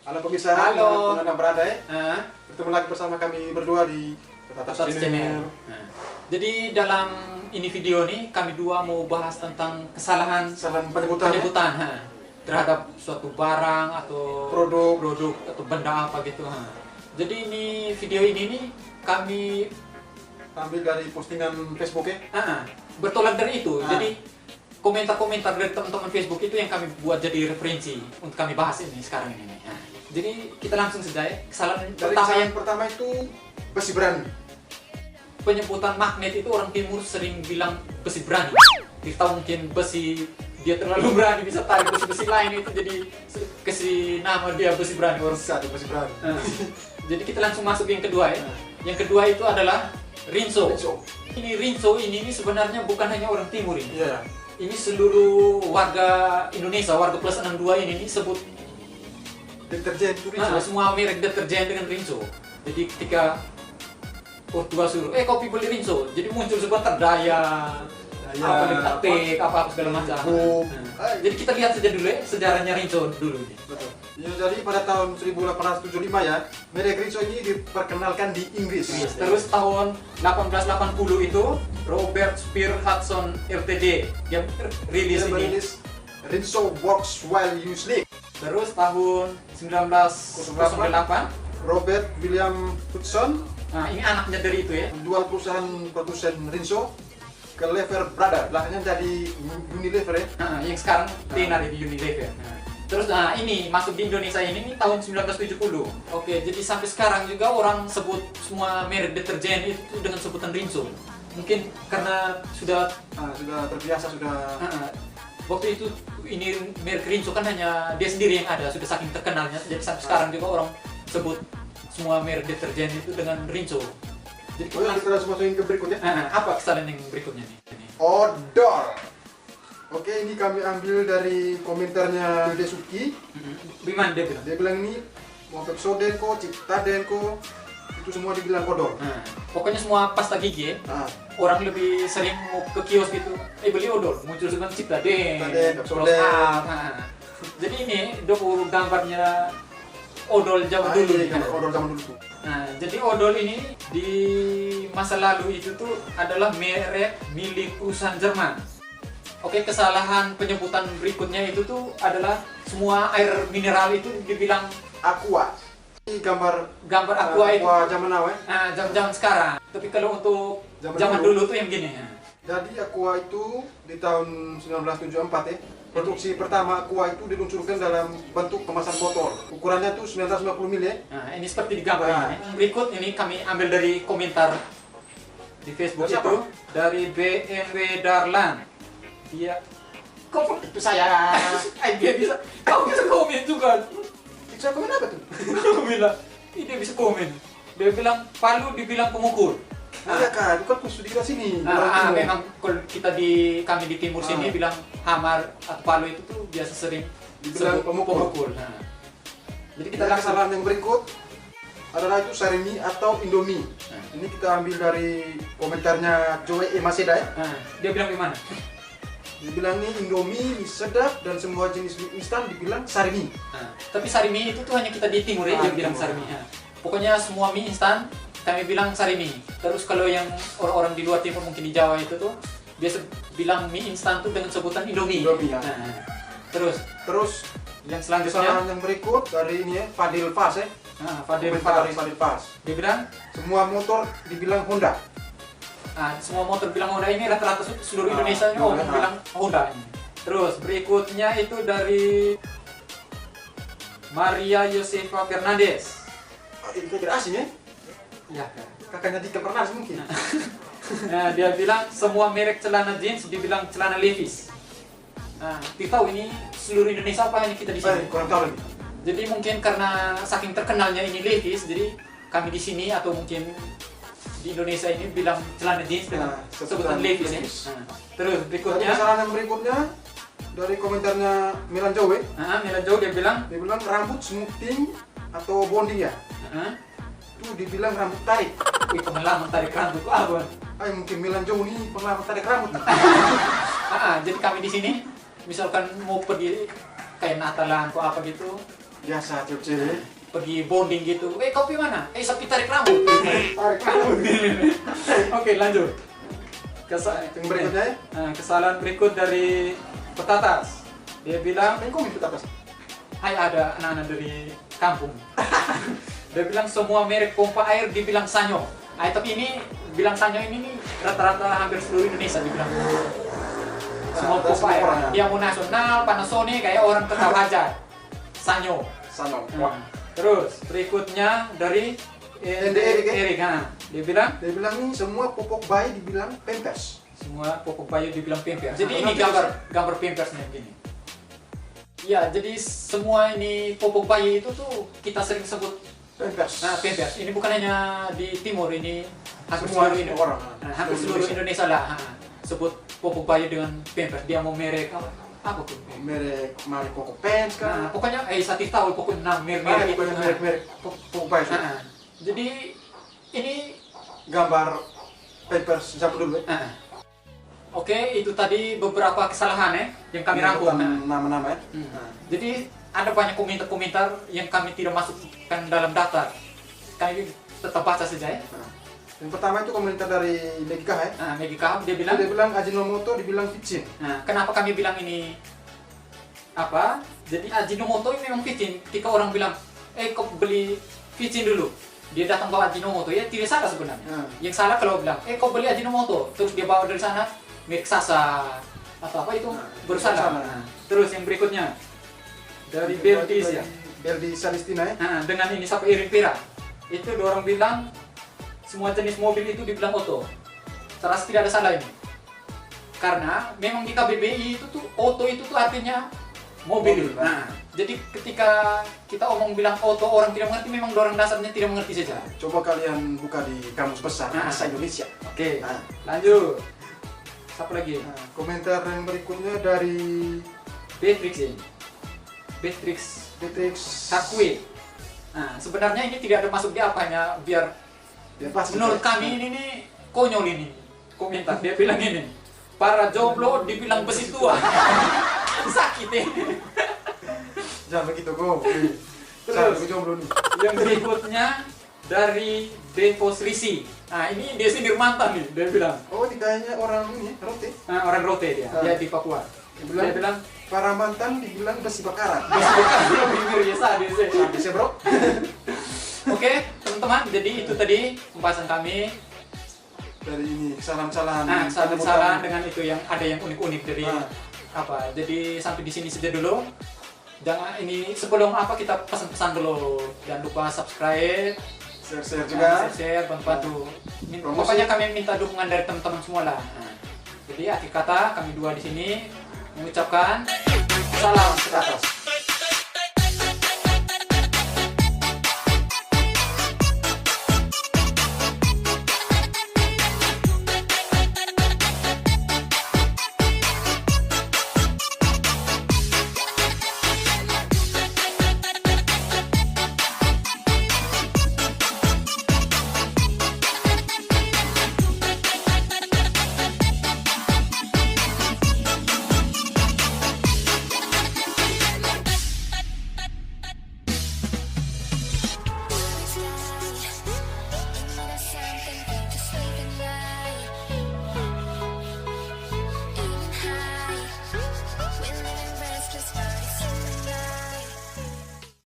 Halo pemirsa, halo, Anda berada ya? Bertemu lagi bersama kami berdua di Tata Channel. Jadi dalam ini video nih kami dua mau bahas tentang kesalahan penyebutan terhadap suatu barang atau produk atau benda apa gitu. Jadi ini video ini nih kami ambil dari postingan Facebook ya? bertolak dari itu. Jadi komentar-komentar dari teman-teman Facebook itu yang kami buat jadi referensi untuk kami bahas ini sekarang ini. Jadi kita langsung saja ya. Kesalahan pertama itu besi berani. Penyebutan magnet itu orang timur sering bilang besi berani. Kita tahu mungkin besi dia terlalu berani bisa tarik besi-besi lain itu jadi kasih nama dia besi berani, orang Ada besi berani. Jadi kita langsung masuk yang kedua ya. Yang kedua itu adalah Rinso. Ini Rinso ini sebenarnya bukan hanya orang timur ini. Iya. Ini seluruh warga Indonesia, warga plus 62 ini sebut deterjen itu Rinso. Semua merek deterjen dengan Rinso. Jadi ketika Portugal suruh, kopi beli Rinso. Jadi muncul sebentar daya apa segala macam. Jadi kita lihat saja dulu ya sejarahnya Rinso dulu ini. Betul. Ya, jadi pada tahun 1875 ya, merek Rinso ini diperkenalkan di Inggris. Terus tahun 1880 itu Robert Spear Hudson Ltd yang rilis ini. Rinso works while you sleep. Terus tahun 1908 Robert William Hudson, ini anaknya dari itu ya, menjual perusahaan produsen Rinso ke Lever Brothers, belakangnya jadi Unilever ya. Yang sekarang tenar di Unilever. Terus ini masuk di Indonesia ini tahun 1970. Oke, jadi sampai sekarang juga orang sebut semua merek deterjen itu dengan sebutan Rinso. Mungkin karena sudah terbiasa waktu itu ini merek Rinso kan hanya dia sendiri yang ada, sudah saking terkenalnya. Jadi sampai sekarang juga orang sebut semua merek deterjen itu dengan Rinso. Jadi kita langsung masukin ke berikutnya. Apa kesalahan yang berikutnya nih? Odol. Oke, ini kami ambil dari komentarnya Desuki. Gimana dia bilang? Dia bilang ini mau Pepsodent-ko, Ciptaden-ko, itu semua dibilang odol. Pokoknya semua pasta gigi ya. Orang lebih sering mau ke kios gitu, beli odol, muncul sebenarnya Ciptaden, Pepsodent. Jadi ini gambarnya odol zaman dulu nih. Odol zaman dulu tuh. Jadi odol ini di masa lalu itu tuh adalah merek milik perusahaan Jerman. Oke, kesalahan penyebutan berikutnya itu tuh adalah semua air mineral itu dibilang Aqua. Ini gambar Aqua itu zaman now ya. Zaman sekarang. Tapi kalau untuk zaman dulu tuh yang gini. Jadi Aqua itu di tahun 1974 ya. Produksi pertama Aqua itu diluncurkan dalam bentuk kemasan botol. Ukurannya tuh 950 ml ya. Ini seperti di gambar ini. Berikut ini kami ambil dari komentar di Facebook itu dari BMW Darlan. Dia kok itu saya dia bisa kau bisa komen juga. Saya komen apa tuh? Aku bilang dia bisa komen. Dia bilang Palu dibilang pemukul. Iya kan, itu kan khusus di sini. Memang kalau kami di timur sini bilang hamar atau Palu itu tuh biasa sering dibilang pemukul. Jadi kita kesalahan yang berikut adalah itu sarimi atau Indomie. Ini kita ambil dari komentarnya Joe Maseda ya. Dia bilang gimana? Dibilang nih Indomie mie sedap dan semua jenis mie instan dibilang sarimi. Tapi sarimi itu tuh hanya kita di timur ya yang bilang sarimi. Pokoknya semua mie instan kami bilang sarimi. Terus kalau yang orang-orang di luar timur mungkin di Jawa itu tuh biasa bilang mie instan tuh dengan sebutan Indomie. Terus yang selanjutnya kesalahan yang berikut dari ini ya Fadil Fas ya. Fadil Fas. Dia bilang semua motor dibilang Honda. Semua motor bilang Honda ini rata-rata seluruh Indonesia ini orang bilang Honda ini. Terus berikutnya itu dari Maria Josefa Fernandez. Itu tidak asing ya? Iya. Kakaknya Dika Fernandez mungkin. Dia bilang semua merek celana jeans dibilang celana Levi's. Kita tahu ini seluruh Indonesia apa hanya kita di sini? Kurang tahu lagi. Jadi mungkin karena saking terkenalnya ini Levi's, jadi kami di sini atau mungkin di Indonesia ini bilang celana jeans dengan sebutan Levi's ya. Terus berikutnya kesalahan yang berikutnya dari komentarnya Milan Jowe. Milan Jowe dia bilang rambut smoothing atau bonding ya. Itu dibilang rambut tarik. Pengalaman tarik rambut apa? Mungkin Milan Jowe ini pengalaman tarik rambut. Jadi kami di sini misalkan mau pergi kayak Natalan atau apa gitu, Biasa cewek-cewek. Pergi bonding gitu. Kopi mana? Sapi tarik rambut. Tarik rambut. Oke, lanjut. Yang berikutnya ya? Kesalahan berikut dari Petatas. Dia bilang, Main komik Petatas. hai ada anak-anak dari kampung. Dia bilang semua merek pompa air dibilang Sanyo. Tapi ini bilang Sanyo ini nih rata-rata hampir seluruh Indonesia dibilang. Semua pompa air. Yang mau nasional, Panasonic kayak orang ketawa aja. Sanyo. Sanyo. Terus berikutnya dari Erik. Dia bilang Dia bilang nih semua popok bayi dibilang Pampers. semua popok bayi dibilang Pampers. Jadi ini gambar Pampersnya begini. Ya, jadi semua ini popok bayi itu tuh kita sering sebut Pampers. Pampers. Ini bukan hanya di timur, ini hampir Semua seluruh Indonesia. orang. Hampir seluruh Indonesia lah. Sebut popok bayi dengan Pampers. Dia mau merek apa tuh? Merek Coco Pants kan. Pokoknya Satih tahu pokoknya merek itu. Merek popok bayi. Jadi ini Gambar Pampers zaman dulu ya. Oke, itu tadi beberapa kesalahan yang kami rangkum. Nama-nama ya. Jadi ada banyak komentar-komentar yang kami tidak masukkan dalam daftar. Kami tetap baca saja ya. Yang pertama itu komentar dari Megika ya. Megika dia Dia bilang, bilang Ajinomoto dibilang vicin. kenapa kami bilang ini apa? Jadi Ajinomoto ini memang vicin. Ketika orang bilang, kau beli vicin dulu. Dia datang bawa Ajinomoto, ya tidak salah sebenarnya. Yang salah kalau bilang, kau beli Ajinomoto, terus dia bawa dari sana milik Sasa atau apa itu berusaha. Terus yang berikutnya dari Beldis ya. Beldis Salistina ya. Dengan ini sampai Irin Pira. Itu orang bilang semua jenis mobil itu dibilang oto. Terasa tidak ada salah ini. Karena memang di KBBI itu tuh oto itu tuh artinya mobil. Jadi ketika kita omong bilang oto orang tidak mengerti, memang orang dasarnya tidak mengerti saja. Coba kalian buka di kamus besar bahasa Indonesia. Oke. Lanjut. Siapa lagi? Komentar yang berikutnya dari Beatrix Sakwe. Sebenarnya ini tidak ada masuk di apanya biar menurut kami ini nih konyol ini komentar. Dia bilang ini, para jomblo dibilang besi tua. Sakit ya. Jangan begitu kok. Terus jomblo nih. yang berikutnya dari Devos Risi. Ini dia sindir mantan nih, dia bilang. Oh, ini kayaknya orang ini, Rote. Orang Rote dia di Papua. Dia bilang para mantan dibilang besi bakaran. Biasa dia sih. Bisa bro. Oke, teman-teman, jadi itu tadi pembahasan kami dari ini kesalahan-kesalahan. Kesalahan dengan itu yang ada yang unik-unik dari apa. Jadi sampai di sini saja dulu. Jangan ini sebelum apa kita pesan-pesan dulu. Jangan lupa subscribe, share juga. Share, bantu. Pokoknya kami minta dukungan dari teman-teman semua lah. Jadi akhir kata kami dua di sini mengucapkan salam sejahtera.